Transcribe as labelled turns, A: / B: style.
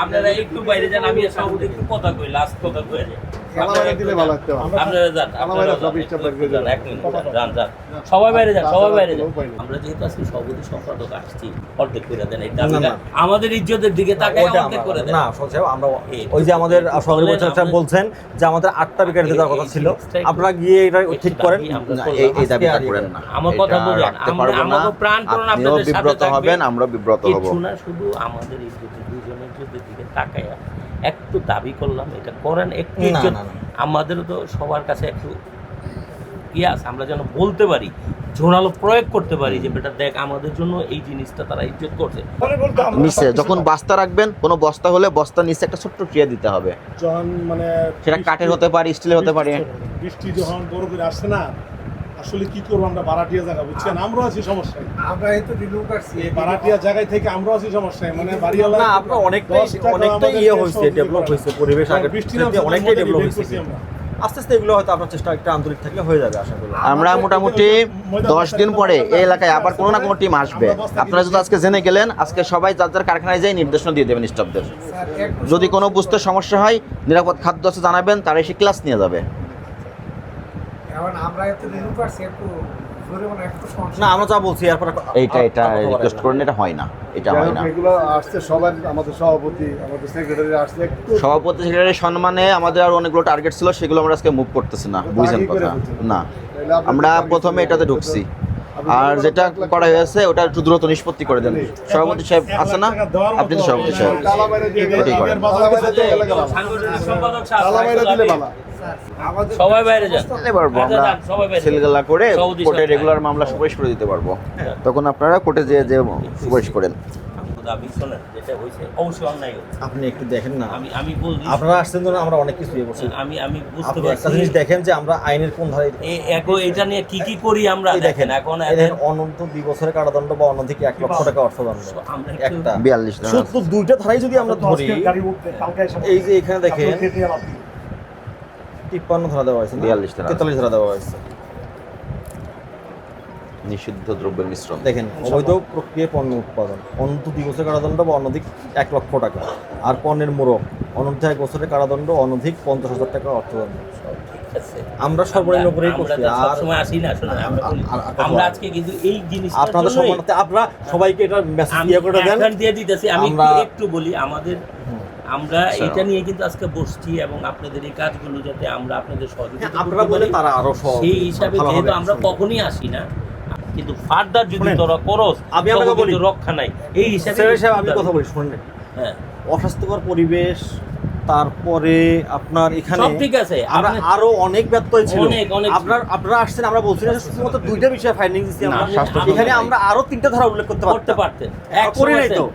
A: আপনারা একটু বাইরে যান, আমি সভাপতি একটু কথা কই, লাস্ট কথা কই যাই।
B: আপনারা দিলে ভালো লাগতো।
A: আপনারা যান, আপনারা
B: সব ইচ্ছা থাকবে
A: যান, এক মিনিট যান যান, সবাই বাইরে যান, সবাই বাইরে যান। আমরা যেহেতু আজকে সভাপতি সম্পাদক আসছি, অর্ধেক করে দেন এই দাবিটা। আমাদের ইজ্জতের দিকে তাকায় অর্ধেক করে দেন।
C: না সঞ্চয় আমরা ওই যে আমাদের সভাপতি স্যার বলছেন যে আমাদের 8টা উইকেট দিতে দেওয়ার কথা ছিল, আপনারা গিয়ে এটা ঠিক করেন,
D: এই দাবিটা করেন না।
A: আমার কথা বলেন, আমাকে প্রাণ করুন,
D: আপনিও
A: আপনাদের সাথে
D: বিব্রত হবেন, আমরা বিব্রত হব।
A: কিছু না, শুধু আমাদের ইজ্জতের দুজনের ইজ্জতের দিকে তাকায় একটু দাবি করলাম, এটা করেন একটু ইজ্জত। আমাদেরও তো সবার কাছে একটু আছে, আমরা যেন বলতে পারি, জোরালো প্রয়োগ করতে পারি যে বেটা দেখ আমাদের জন্য এই জিনিসটা তারা ইজ্জত করছে।
D: নিচে যখন বস্তা রাখবেন, কোনো বস্তা হলে বস্তার নিচে একটা ছোট্ট ক্রিয়া দিতে হবে।
B: যখন মানে
D: সেটা কাঠের হতে পারে, স্টিলের হতে পারে।
B: বৃষ্টি যখন বড় করে আসছে না, আসলে কি করবো আমরা ভাড়াটিয়া জায়গা, বুঝছেন, আমরাও আছি সমস্যায়।
E: আমরা এই তো রিভিউ করছি
B: এই ভাড়াটিয়া জায়গায় থেকে আমরাও আছি সমস্যায়, মানে বাড়িওয়ালা
C: না আপনার অনেকটাই ইয়ে হয়েছে, ডেভেলপ হয়েছে, পরিবেশ আগে
B: বৃষ্টি
C: অনেকটাই ডেভেলপ হয়েছে।
B: আমরা
C: আস্তে আস্তে এগুলো হয়তো আপনার চেষ্টা একটা আন্তরিক থাকলে হয়ে যাবে আশা করি।
D: আমরা মোটামুটি 10 দিন পরে এই এলাকায় আবার কোনো না কোনো টিম আসবে। আপনারা যদি আজকে জেনে গেলেন, আজকে সবাই যার যার কারখানায় যাই নির্দেশনা দিয়ে দেবেন স্টাফদের। যদি কোনো বুঝতে সমস্যা হয়, নিরাপদ খাদ্য আছে জানাবেন, তারা এসে ক্লাস নিয়ে যাবে।
E: এখন আমরা এত রিভিউ করছি একটু জোরে মানে একটু সমস্যা
C: না আমরা যা বলছি এরপর
D: এটা রিকোয়েস্ট করেন, এটা হয় না, এটা হয় না।
B: এগুলো আসছে সবাই, আমাদের সভাপতি, আমাদের সেক্রেটারি আসছে একটু
D: সভাপতি সেক্রেটারির সম্মানে আমাদের আর অনেকগুলো টার্গেট ছিল, সেগুলো আমরা আজকে মুভ করতেছি না, বুঝেন কথা না। আমরা প্রথমে এটাতে ঢুকছি, আর যেটা করা হয়েছে ওটা একটু দ্রুত নিষ্পত্তি করে দেন। সভাপতি সাহেব আছে না, আপনি তো সভাপতি সাহেব, ওটাই করেন।
A: সাংগঠনিক সম্পাদক সাহেব
B: দিলে ভালো।
A: সবাই বাইরে যান,
D: দিতে পারবো আমরা,
A: যান, সবাই বাইরে যান।
D: সিলগালা করে
A: সভাপতি
D: কোর্টে
A: সাহেব,
D: রেগুলার মামলা সুপারিশ করে দিতে পারবো। তখন আপনারা কোর্টে যে সুপারিশ করেন।
A: দাবি শোনেন, যেটা হয়েছে অবশ্যই অন্যায় হয়েছে।
C: আপনি একটু দেখেন না,
A: আমি বলছি,
C: আপনারা আসছেন তো আমরা অনেক কিছু ইয়ে করছি।
A: আমি বুঝতে
C: আপনি একটা
A: পারছি
C: জিনিস দেখেন যে আমরা আইনের কোন ধারায়
A: এটা নিয়ে কি করি আমরা, দেখেন এখন
C: অনন্ত 2 বছরের কারাদণ্ড বা অনধিক 1 লক্ষ টাকা অর্থদণ্ড
A: আমরা
C: একটা
D: 42 জন
C: শুধু 2টা ধারাই যদি আমরা ধরি, এই যে এখানে দেখেন 53 ধারা দেওয়া হয়েছে,
D: 42 ধারা।
C: 43 ধারা দেওয়া হয়েছে।
D: নিষিদ্ধ দ্রব্যের মিশ্রণ
C: দেখেন অবৈধ প্রক্রিয়া পণ্য উৎপাদন অনন্ত 2 বছরের কারাদণ্ড বা অনধিক 1 লক্ষ টাকা, আর পণ্যের মোড়ক অনন্ত 1 বছরের কারাদণ্ড অনধিক 50,000 টাকা অর্থদণ্ড। আমরা সর্বনিম্ন করেই করছি, আর
A: সময় আসি না, শুনুন আমরা আজকে কিন্তু এই জিনিসটা
C: আপনাদের সম্মানার্থে আপনারা সবাইকে এটা মেসেজ দিয়ে করে দেন,
A: দিয়ে দিতেছি। আমি একটু বলি, আমরা এটা নিয়ে কিন্তু আজকে বসছি এবং আপনাদের এই কাজগুলো যাতে আমরা আপনাদের সহযোগিতা
C: আপনারা বলে তারা আরো
A: সেই হিসাবে যেহেতু আমরা কখনই আসি না, কিন্তু ফার্দার যদি তোরা করস,
C: আমি আপনাকে বলি
A: রক্ষা নাই এই হিসাবে।
C: আমি কথা বলি শুনলেন,
A: হ্যাঁ,
C: অস্বাস্থ্যকর পরিবেশ, তারপরে আপনার এখানে
A: সব ঠিক আছে,
C: আমরা আরো অনেক ব্যত্যয় ছিল।
A: অনেক
C: আপনারা আসছেন, আমরা বলছি না শুধুমাত্র 2টা বিষয় ফাইন্ডিং দিচ্ছি আমরা,
A: না,
C: এখানে আমরা আরো 3টা ধারা উল্লেখ করতে পারতাম,
A: পারতেন,
C: করি নাই তো।